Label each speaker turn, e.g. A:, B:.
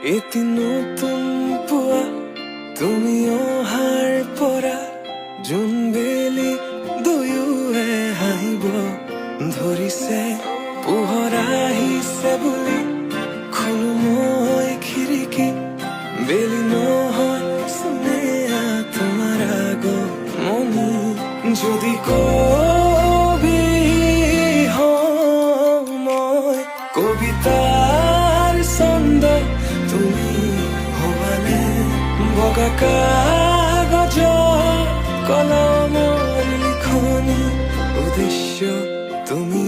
A: এটি নতুন পুৱা তুমি অহাৰ পৰা জোনবেলি দুয়োৱে হাঁহিব ধৰিছে। পোহৰ আহিছে বুলি খোলো মই খিৰিকী, বেলি নহয় চুনেয়া তোমাৰ আগমনি। যদি কবি হওঁ মই কবিতাৰ ছন্দ, তুমি হবানে বগা কাগজৰ কলমৰ লিখনি। উদ্দেশ্য তুমি